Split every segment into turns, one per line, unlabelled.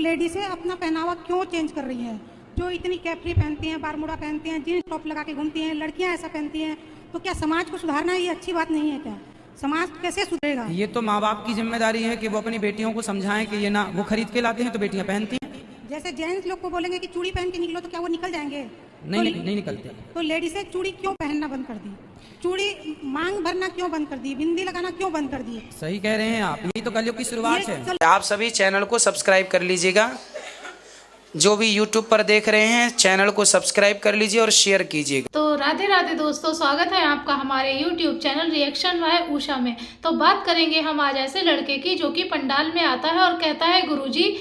लेडीज़ें अपना पहनावा क्यों चेंज कर रही हैं? जो इतनी कैप्री पहनती हैं, बारमूडा पहनती हैं, जीन्स टॉप लगा के घूमती हैं, लड़कियां ऐसा पहनती हैं, तो क्या समाज को सुधारना ये अच्छी बात नहीं है क्या? समाज कैसे सुधरेगा?
ये तो माँ बाप की जिम्मेदारी है कि वो अपनी बेटियों को समझाएं कि ये ना वो खरीद के लाते हैं तो बेटियां पहनती हैं।
जैसे जेंट्स लोग को बोलेंगे कि चूड़ी पहन के निकलो, तो क्या वो निकल जाएंगे?
नहीं निकलते।
तो लेडीज़ें चूड़ी क्यों पहनना बंद कर दी? चूड़ी मांग भरना क्यों बंद कर दी? बिंदी लगाना क्यों बंद कर दी?
सही कह रहे हैं आप, यही तो कलयुग की शुरुआत है।
आप सभी चैनल को सब्सक्राइब कर लीजिएगा। जो भी YouTube पर देख रहे हैं चैनल को सब्सक्राइब कर लीजिए और शेयर कीजिएगा।
तो राधे राधे दोस्तों, स्वागत है आपका हमारे YouTube channel reaction by Usha में। तो बात करेंगे हम आज ऐसे लड़के की जो कि पंडाल में आता है और कहता है गुरुजी,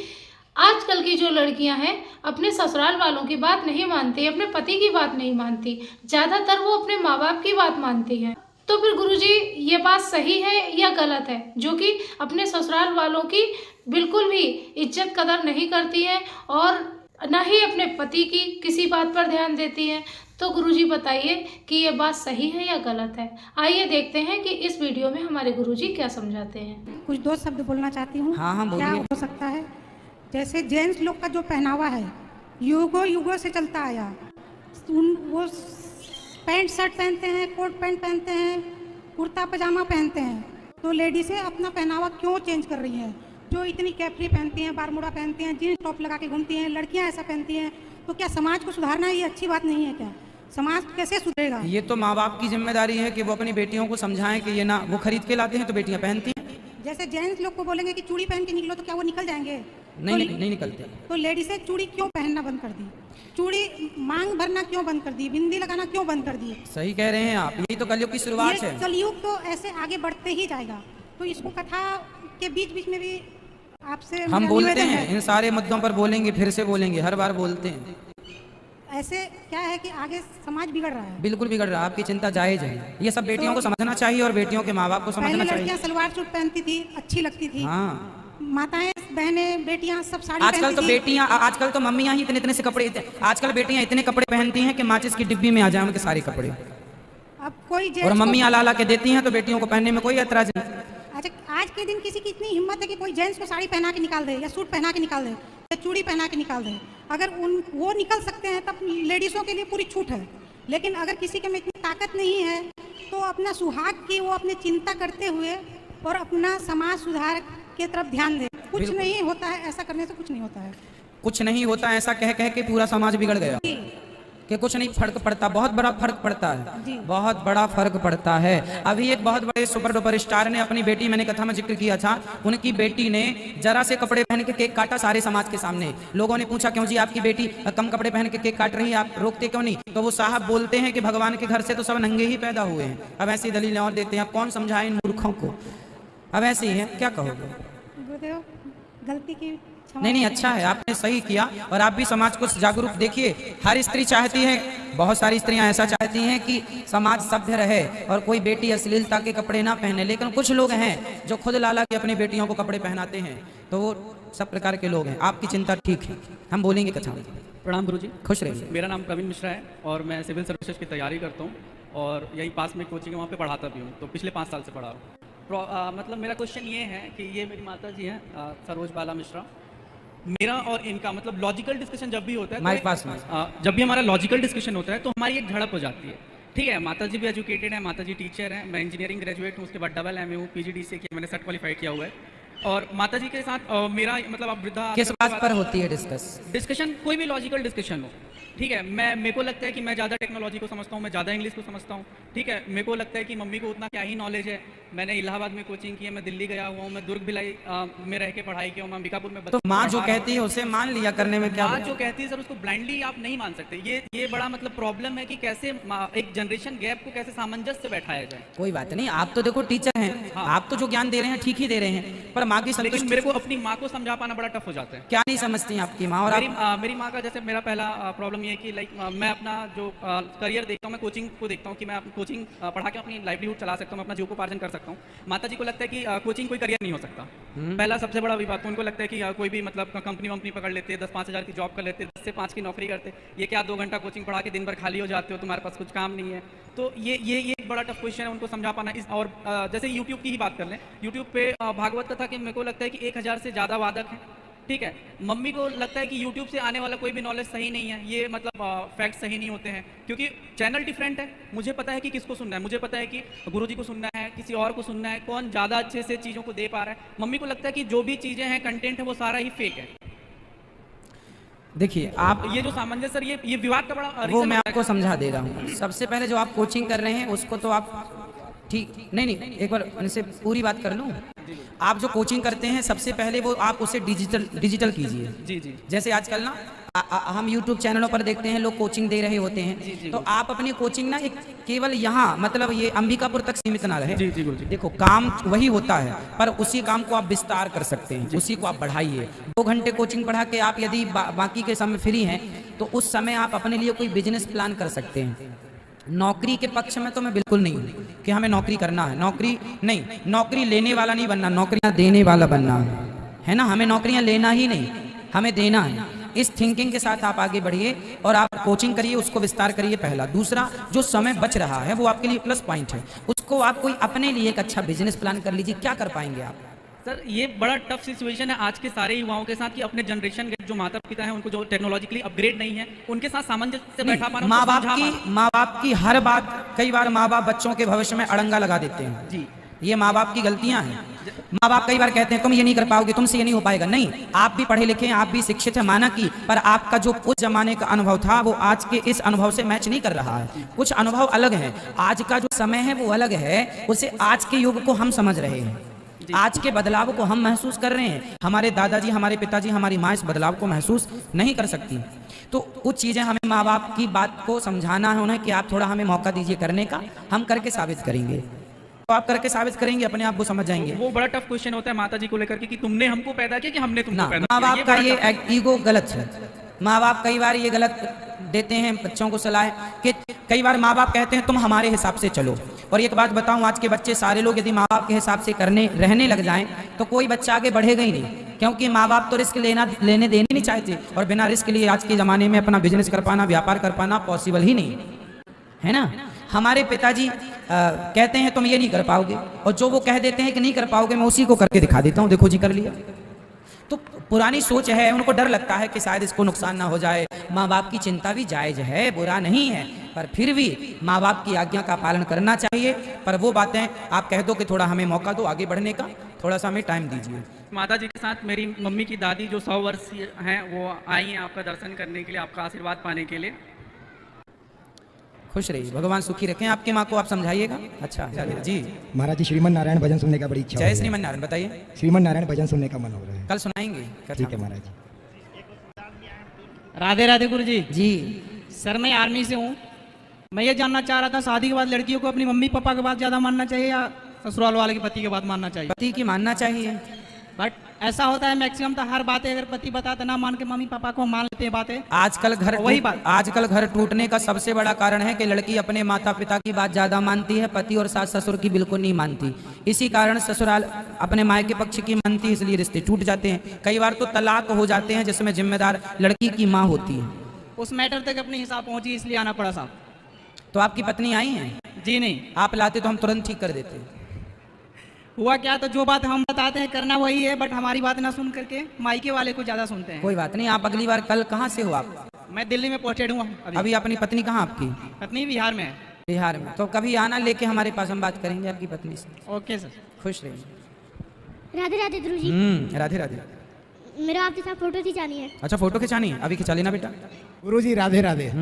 आजकल की जो लड़कियां हैं अपने ससुराल वालों की बात नहीं मानती, अपने पति की बात नहीं मानती, ज़्यादातर वो अपने माँ बाप की बात मानती हैं। तो फिर गुरुजी ये बात सही है या गलत है, जो कि अपने ससुराल वालों की बिल्कुल भी इज्जत कदर नहीं करती है और न ही अपने पति की किसी बात पर ध्यान देती है? तो गुरुजी बताइए कि ये बात सही है या गलत है। आइए देखते हैं कि इस वीडियो में हमारे गुरुजी क्या समझाते हैं।
कुछ दो शब्द बोलना चाहती हूँ।
हाँ बोलिए।
क्या हो सकता है? जैसे जेंट्स लोग का जो पहनावा है युगों से चलता आया, वो पैंट शर्ट पहनते हैं, कोट पैंट पहनते हैं, कुर्ता पजामा पहनते हैं, तो लेडीज़ें अपना पहनावा क्यों चेंज कर रही हैं? जो इतनी कैप्री पहनती हैं, बारमूडा पहनती हैं, जीन्स टॉप लगा के घूमती हैं, लड़कियां ऐसा पहनती हैं, तो क्या समाज को सुधारना ये अच्छी बात नहीं है क्या? समाज कैसे सुधरेगा?
ये तो माँ बाप की जिम्मेदारी है कि वो अपनी बेटियों को समझाएं कि ये ना वो खरीद के लाते हैं तो बेटियां पहनती हैं।
जैसे जेंट्स लोग को बोलेंगे कि चूड़ी पहन के निकलो, तो क्या वो निकल जाएंगे?
नहीं निकलते।
तो लेडीज़ें चूड़ी क्यों पहनना बंद कर दी? चूड़ी मांग भरना क्यों बंद कर दी? बिंदी लगाना क्यों बंद कर दी?
सही कह रहे हैं आप, यही तो कलयुग की शुरुआत है।
कलयुग तो ऐसे आगे बढ़ते ही जाएगा। तो इसको कथा के बीच बीच में भी आपसे
हम बोलते हैं, इन सारे मुद्दों पर बोलेंगे, फिर से बोलेंगे, हर बार बोलते हैं।
ऐसे क्या है कि आगे समाज बिगड़ रहा है।
बिल्कुल बिगड़ रहा है, आपकी चिंता जायज है। ये सब बेटियों को समझना चाहिए और बेटियों के माँ बाप को समझना चाहिए।
लड़कियां सलवार सूट पहनती थी, अच्छी लगती थी।
हाँ,
माताएं, बहनें, बेटियां सब साड़ी
आजकल तो बेटियां, आजकल तो मम्मियां ही इतने से कपड़े, आजकल बेटियां इतने कपड़े पहनती हैं कि माचिस की डिब्बी में आ जाए उनके सारे कपड़े।
अब कोई
और मम्मियां ला के देती हैं तो बेटियों को पहनने में कोई ऐतराज नहीं।
अच्छा, आज के दिन किसी की इतनी हिम्मत है कि कोई जेंट्स को साड़ी पहना के निकाल दे, या सूट पहना के निकाल दे, या चूड़ी पहना के निकाल दे? अगर वो निकल सकते हैं तब लेडीज़ों के लिए पूरी छूट है। लेकिन अगर किसी के में इतनी ताकत नहीं है तो अपना सुहाग की वो अपनी चिंता करते हुए और अपना समाज सुधार के तरफ ध्यान दे। कुछ नहीं होता है, ऐसा करने से कुछ नहीं होता है।
कुछ नहीं होता ऐसा कह के पूरा समाज बिगड़ गया कि कुछ नहीं फर्क पड़ता। बहुत बड़ा फर्क पड़ता है, बहुत बड़ा फर्क पड़ता है। अभी एक बहुत बड़े सुपर डुपर स्टार ने अपनी बेटी, मैंने कथा में जिक्र किया था, उनकी बेटी ने जरा से कपड़े पहन के केक काटा सारे समाज के सामने। लोगों ने पूछा क्यों जी आपकी बेटी कम कपड़े पहन के केक काट रही है, आप रोकते क्यों नहीं? तो वो साहब बोलते हैं कि भगवान के घर से तो सब नंगे ही पैदा हुए हैं। अब ऐसी दलीलें और देते हैं, अब कौन समझाए इन मूर्खों को? अब ऐसे ही है, क्या कहोगे?
गलती की
नहीं अच्छा है, आपने सही किया। और आप भी समाज को जागरूक देखिए। हर स्त्री चाहती है, बहुत सारी स्त्रियां ऐसा चाहती हैं कि समाज सभ्य रहे और कोई बेटी अश्लीलता के कपड़े ना पहने, लेकिन कुछ लोग हैं जो खुद लाला के अपनी बेटियों को कपड़े पहनाते हैं। तो वो सब प्रकार के लोग हैं। आपकी चिंता ठीक है, हम बोलेंगे कथा में।
प्रणाम गुरुजी,
खुश रहिए।
मेरा नाम प्रवीण मिश्रा है और मैं सिविल सर्विसेज की तैयारी करता हूँ और यहीं पास में कोचिंग है, वहाँ पे पढ़ाता भी हूँ। तो पिछले 5 साल से पढ़ा हूँ। मतलब मेरा क्वेश्चन ये है कि ये मेरी माता जी हैं सरोज बाला मिश्रा। मेरा और इनका मतलब लॉजिकल डिस्कशन जब भी होता है
हमारे पास में
जब भी हमारा लॉजिकल डिस्कशन होता है तो हमारी एक झड़प हो जाती है। ठीक है, माता जी भी एजुकेटेड है, माता जी टीचर हैं, मैं इंजीनियरिंग ग्रेजुएट हूँ, उसके बाद डबल MA हूँ, PGDCA किया, मैंने सेट क्वालिफाई किया हुआ है। और माता जी के साथ मेरा मतलब अब वृद्धा
किस बात पर होती है
डिस्कशन? कोई भी लॉजिकल डिस्कशन हो। ठीक है, मेरे को लगता है कि मैं ज़्यादा टेक्नोलॉजी को समझता हूँ, मैं ज़्यादा इंग्लिश को समझता हूँ। ठीक है, मेरे को लगता है कि मम्मी को उतना क्या ही नॉलेज है। मैंने इलाहाबाद में कोचिंग की है, मैं दिल्ली गया हुआ हूँ, मैं दुर्ग भिलाई में रह के पढ़ाई किया हूँ, मैं अंबिकापुर में।
तो माँ जो कहती है उसे मान लिया करने में क्या?
माँ जो कहती है सर उसको ब्लाइंडली आप नहीं मान सकते। ये बड़ा मतलब प्रॉब्लम है कि कैसे एक जनरेशन गैप को कैसे सामंजस्य से बैठाया जाए।
कोई बात नहीं, आप तो देखो टीचर हैं, आप तो जो ज्ञान दे रहे हैं ठीक ही दे रहे हैं, पर माँ की संतुष्टि
मेरे को अपनी माँ को समझा पाना बड़ा टफ हो जाता है।
क्या नहीं समझती आपकी माँ? और
मेरी माँ का जैसे मेरा पहला प्रॉब्लम ये है कि लाइक मैं अपना जो करियर देखता हूँ, मैं कोचिंग को देखता हूँ कि मैं कोचिंग पढ़ा के अपनी लाइवलीहुड चला सकता हूँ, अपना जीविकोपार्जन कर सकता हूँ। माता जी को लगता है कि कोचिंग कोई करियर नहीं हो सकता। पहला सबसे बड़ा विवाद। उनको लगता है कि कोई भी मतलब कंपनी वंपनी पकड़ लेते, 10-5 हज़ार की जॉब कर लेते, 10 से 5 की नौकरी करते, ये क्या 2 घंटा कोचिंग पढ़ा के दिन भर खाली हो जाते हो, तुम्हारे पास कुछ काम नहीं है। तो ये एक बड़ा टफ क्वेश्चन है उनको समझा पाना। और जैसे यूट्यूब की ही बात कर लें, यूट्यूब पे भागवत कथा के मेरे को लगता है कि 1000 से ज़्यादा वादक हैं। ठीक है, मम्मी को लगता है कि यूट्यूब से आने वाला कोई भी नॉलेज सही नहीं है, ये मतलब फैक्ट सही नहीं होते हैं, क्योंकि चैनल डिफरेंट है। मुझे पता है कि किसको सुनना है, मुझे पता है कि गुरुजी को सुनना है, किसी और को सुनना है, कौन ज़्यादा अच्छे से चीज़ों को दे पा रहा है। मम्मी को लगता है कि जो भी चीज़ें हैं, कंटेंट है, वो सारा ही फेक है।
देखिए आप,
ये जो सामंजस्य सर, ये विवाद का बड़ा
वो
reason
मैं
होता है।
आपको समझा दे रहा हूँ। सबसे पहले जो आप कोचिंग कर रहे हैं उसको तो आप ठीक नहीं, एक बार इनसे पूरी बात कर लूँ। आप जो कोचिंग करते हैं सबसे पहले वो आप उसे डिजिटल कीजिए।
जी।
जैसे आजकल ना हम YouTube चैनलों पर देखते हैं लोग कोचिंग दे रहे होते हैं, तो आप अपनी कोचिंग ना एक केवल यहाँ मतलब ये अंबिकापुर तक सीमित ना रहे।
जी गुरुजी।
देखो काम वही होता है, पर उसी काम को आप विस्तार कर सकते हैं, उसी को आप बढ़ाइए। 2 घंटे कोचिंग पढ़ा के आप यदि बाकी के समय फ्री हैं तो उस समय आप अपने लिए कोई बिजनेस प्लान कर सकते हैं। नौकरी के पक्ष में तो मैं बिल्कुल नहीं हूँ कि हमें नौकरी करना है, नौकरी नहीं, नौकरी लेने वाला नहीं बनना, नौकरियाँ देने वाला बनना है ना। हमें नौकरियाँ लेना ही नहीं, हमें देना है। इस थिंकिंग के साथ आप आगे बढ़िए और आप कोचिंग करिए, उसको विस्तार करिए, पहला। दूसरा, जो समय बच रहा है वो आपके लिए प्लस पॉइंट है, उसको आप कोई अपने लिए एक अच्छा बिजनेस प्लान कर लीजिए। क्या कर पाएंगे आप?
सर ये बड़ा टफ सिचुएशन है आज के सारे युवाओं के साथ कि अपने जनरेशन के जो माता पिता हैं, उनको जो टेक्नोलॉजिकली अपग्रेड नहीं है, उनके साथ सामंजस्य से बैठा पाना,
माँ बाप की हर बात, कई बार माँ बाप बच्चों के भविष्य में अड़ंगा लगा देते हैं
जी।
ये माँ बाप की गलतियां हैं। माँ बाप कई बार कहते हैं तुम ये नहीं कर पाओगे, तुमसे ये नहीं हो पाएगा। नहीं, आप भी पढ़े लिखे हैं, आप भी शिक्षित हैं, माना कि, पर आपका जो उस जमाने का अनुभव था वो आज के इस अनुभव से मैच नहीं कर रहा है। कुछ अनुभव अलग है, आज का जो समय है वो अलग है, उसे आज के युग को हम समझ रहे हैं, आज के बदलाव को हम महसूस कर रहे हैं। हमारे दादाजी, हमारे पिताजी, हमारी माँ इस बदलाव को महसूस नहीं कर सकती। तो कुछ चीज़ें हमें माँ बाप की बात को समझाना है उन्हें कि आप थोड़ा हमें मौका दीजिए करने का, हम करके साबित करेंगे। तो आप करके साबित करेंगे, अपने आप को समझ जाएंगे।
वो बड़ा टफ क्वेश्चन होता है माता जी को लेकर के कि तुमने हमको पैदा किया कि हमने तुमको पैदा किया।
माँ बाप का ये ईगो गलत है। माँ बाप कई बार ये गलत देते हैं बच्चों को सलाह कि कई बार माँ बाप कहते हैं तुम हमारे हिसाब से चलो। और एक बात बताऊं, आज के बच्चे सारे लोग यदि माँ बाप के हिसाब से रहने लग जाएं तो कोई बच्चा आगे बढ़ेगा ही नहीं, क्योंकि माँ बाप तो रिस्क लेने देने नहीं चाहते, और बिना रिस्क लिए आज के ज़माने में अपना बिजनेस कर पाना, व्यापार कर पाना पॉसिबल ही नहीं है ना। हमारे पिताजी कहते हैं तुम ये नहीं कर पाओगे, और जो वो कह देते हैं कि नहीं कर पाओगे मैं उसी को करके दिखा देता हूँ, देखो जी कर लिया। तो पुरानी सोच है, उनको डर लगता है कि शायद इसको नुकसान ना हो जाए। माँ बाप की चिंता भी जायज़ है, बुरा नहीं है, पर फिर भी माँ बाप की आज्ञा का पालन करना चाहिए। पर वो बातें आप कह दो कि थोड़ा हमें मौका दो आगे बढ़ने का, थोड़ा सा हमें टाइम दीजिए।
माता जी के साथ मेरी मम्मी की दादी जो 100 वर्ष हैं वो आई हैं आपका दर्शन करने के लिए, आपका आशीर्वाद पाने के लिए।
खुश रहिए, भगवान सुखी रखें आपकी माँ को। आप समझाइएगा। अच्छा जी
महाराज जी, श्रीमन नारायण भजन सुनने का बड़ी इच्छा
जय
हो रही है।
श्रीमन नारायण, बताइए।
श्रीमन नारायण भजन सुनने का मन हो रहा है।
कल सुनाएंगे।
ठीक है महाराज जी।
राधे राधे गुरु जी।
जी
सर मैं आर्मी से हूँ, मैं ये जानना चाह रहा था शादी के बाद लड़कियों को अपनी मम्मी पापा के बात ज़्यादा मानना चाहिए या ससुराल वाले के पति के बात मानना चाहिए?
पति की मानना चाहिए।
बट ऐसा होता है मैक्सिमम तो हर बातें अगर पति बताते ना मान के मम्मी पापा को मान लेते हैं बातें।
आजकल घर टूटने का सबसे बड़ा कारण है कि लड़की अपने माता पिता की बात ज्यादा मानती है, पति और सास ससुर की बिल्कुल नहीं मानती। इसी कारण ससुराल अपने मायके पक्ष की मानती है, इसलिए रिश्ते टूट जाते हैं। कई बार तो तलाक हो जाते हैं जिसमें जिम्मेदार लड़की की माँ होती है।
उस मैटर तक अपने हिसाब पहुंची इसलिए आना पड़ा साहब।
तो आपकी पत्नी आई है?
जी नहीं।
आप लाते तो हम तुरंत ठीक कर देते।
हुआ क्या, तो जो बात हम बताते हैं करना वही है, बट हमारी बात ना सुन करके मायके वाले को ज्यादा सुनते हैं।
कोई बात नहीं, आप अगली बार, कल कहाँ से हो आप?
मैं दिल्ली में पोस्टेड हूँ
अभी अपनी पत्नी कहाँ आपकी?
पत्नी बिहार में है।
बिहार में? तो कभी आना लेके हमारे पास, हम बात करेंगे आपकी पत्नी से।
Okay sir.
खुश रहिए।
राधे राधे गुरु जी।
राधे राधे।
मेरा आपके साथ फोटो खिंचानी है।
अच्छा फोटो खिंचानी है, अभी खिंचा लेना बेटा।
गुरु जी राधे राधे।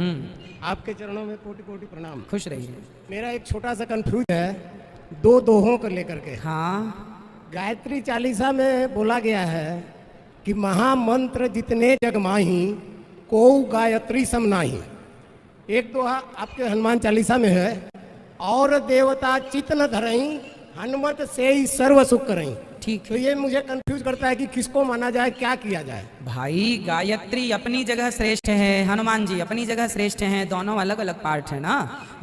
आपके चरणों में कोटि कोटि प्रणाम।
खुश रहिए।
मेरा एक छोटा सा कंफ्यूज है दो दोहों को लेकर के।
हाँ,
गायत्री चालीसा में बोला गया है कि महामंत्र जितने जग माही को गायत्री सम नाही। एक दोहा आपके हनुमान चालीसा में है, और देवता चित न धरई हनुमत से ही सर्व सुख करई।
ठीक।
तो ये मुझे कंफ्यूज करता है कि किसको माना जाए, क्या किया जाए।
भाई गायत्री अपनी जगह श्रेष्ठ है, हनुमान जी अपनी जगह श्रेष्ठ हैं, दोनों अलग अलग पार्ट है ना।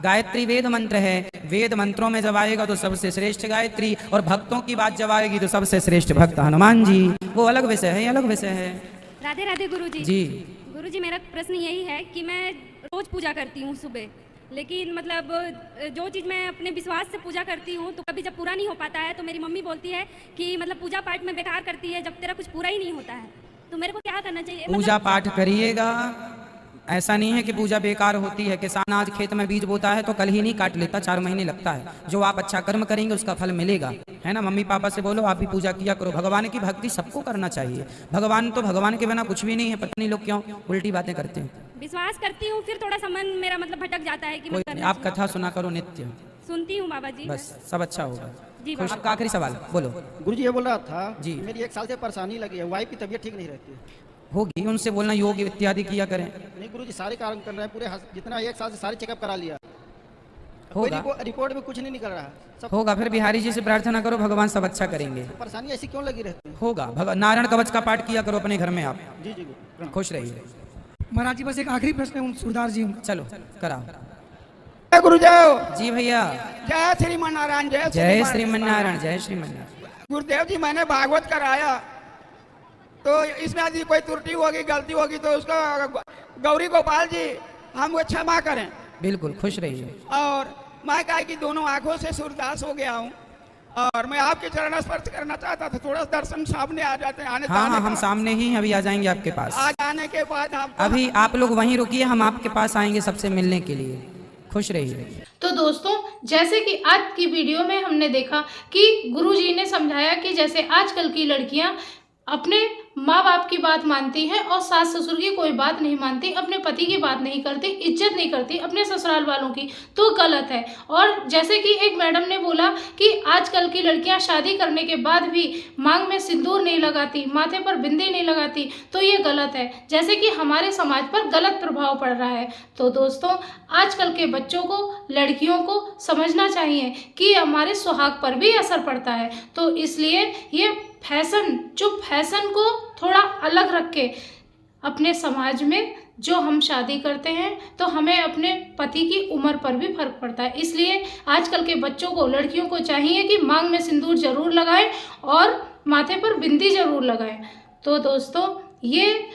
गायत्री वेद मंत्र है, वेद मंत्रों में जब आएगा तो सबसे श्रेष्ठ गायत्री, और भक्तों की बात जब आएगी तो सबसे श्रेष्ठ भक्त हनुमान जी। वो अलग विषय है, अलग विषय है।
राधे राधे गुरु जी।
जी
गुरु जी, मेरा प्रश्न यही है कि मैं रोज पूजा करती हूँ सुबह, लेकिन मतलब जो चीज़ मैं अपने विश्वास से पूजा करती हूँ तो कभी जब पूरा नहीं हो पाता है तो मेरी मम्मी बोलती है कि मतलब पूजा पाठ में बेकार करती है जब तेरा कुछ पूरा ही नहीं होता है। तो मेरे को क्या करना चाहिए?
पूजा पाठ करिएगा। ऐसा नहीं है कि पूजा बेकार होती है। किसान आज खेत में बीज बोता है तो कल ही नहीं काट लेता, 4 महीने लगता है। जो आप अच्छा कर्म करेंगे उसका फल मिलेगा, है ना। मम्मी पापा से बोलो आप भी पूजा किया करो। भगवान की भक्ति सबको करना चाहिए। भगवान के बिना कुछ भी नहीं है। पता नहीं लोग क्यों उल्टी बातें करते हैं।
विश्वास करती हूँ, फिर थोड़ा सा मन मेरा मतलब भटक जाता है कि मैं
कोई नहीं, आप कथा सुना करो नित्य,
सुनती हूँ बाबा जी।
बस सब अच्छा होगा।
जी
खुश। आपका आखिरी सवाल बोलो।
गुरुजी ये बोल रहा था
जी।
मेरी 1 साल से परेशानी लगी है, वाइफ की तबीयत ठीक नहीं रहती है।
होगी, उनसे बोलना योग इत्यादि किया करें।
नहीं गुरुजी सारे काम कर रहे हैं, पूरे जितना 1 साल से सारे चेकअप करा लिया,
होगा,
रिपोर्ट में कुछ नहीं निकल रहा सब
होगा। फिर बिहारी जी से प्रार्थना करो, भगवान सब अच्छा करेंगे।
परेशानी ऐसी क्यों लगी रहती है?
होगा। नारायण कवच का पाठ किया करो अपने घर में आप।
जी जी गुरु।
खुश रहिए।
महाराज जी बस एक आखिरी प्रश्न है सूरदास जी उनका।
चलो कराओ।
गुरुदेव
जी भैया।
जय श्रीमन नारायण।
जय श्रीमन्नारायण। जय श्रीमन्नारायण।
गुरुदेव जी मैंने भागवत कराया, तो इसमें यदि कोई त्रुटि होगी गलती होगी तो उसको गौरी गोपाल जी हमको क्षमा करें।
बिल्कुल खुश रहिए।
और मैं कहा कि दोनों आंखों से सूरदास हो गया हूँ और मैं आपके चरण स्पर्श करना चाहता था। थोड़ा दर्शन सामने आ जाते हैं।
हाँ, हम सामने ही अभी आ जाएंगे आपके पास।
आ जाने के बाद आप
अभी आप लोग वहीं रुकिए, हम आपके पास आएंगे सबसे मिलने के लिए। खुश रहिए।
तो दोस्तों, जैसे कि आज की वीडियो में हमने देखा कि गुरुजी ने समझाया कि जैसे आजकल की लड़कियां अपने माँ बाप की बात मानती हैं और सास ससुर की कोई बात नहीं मानती, अपने पति की बात नहीं करती, इज्जत नहीं करती अपने ससुराल वालों की, तो गलत है। और जैसे कि एक मैडम ने बोला कि आजकल की लड़कियां शादी करने के बाद भी मांग में सिंदूर नहीं लगाती, माथे पर बिंदी नहीं लगाती, तो ये गलत है। जैसे कि हमारे समाज पर गलत प्रभाव पड़ रहा है। तो दोस्तों, आजकल के बच्चों को, लड़कियों को समझना चाहिए कि हमारे सुहाग पर भी असर पड़ता है। तो इसलिए ये फैशन को थोड़ा अलग रख के अपने समाज में जो हम शादी करते हैं तो हमें अपने पति की उम्र पर भी फर्क पड़ता है। इसलिए आजकल के बच्चों को, लड़कियों को चाहिए कि मांग में सिंदूर जरूर लगाएं और माथे पर बिंदी जरूर लगाएं। तो दोस्तों, ये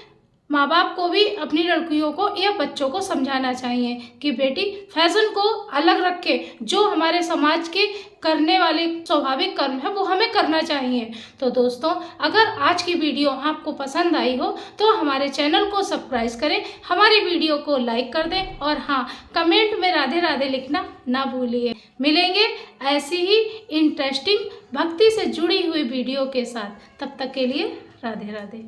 माँ बाप को भी अपनी लड़कियों को या बच्चों को समझाना चाहिए कि बेटी फैशन को अलग रख के जो हमारे समाज के करने वाले स्वाभाविक कर्म है वो हमें करना चाहिए। तो दोस्तों, अगर आज की वीडियो आपको पसंद आई हो तो हमारे चैनल को सब्सक्राइब करें, हमारी वीडियो को लाइक कर दें और हाँ, कमेंट में राधे राधे लिखना ना भूलिए। मिलेंगे ऐसी ही इंटरेस्टिंग भक्ति से जुड़ी हुई वीडियो के साथ। तब तक के लिए राधे राधे।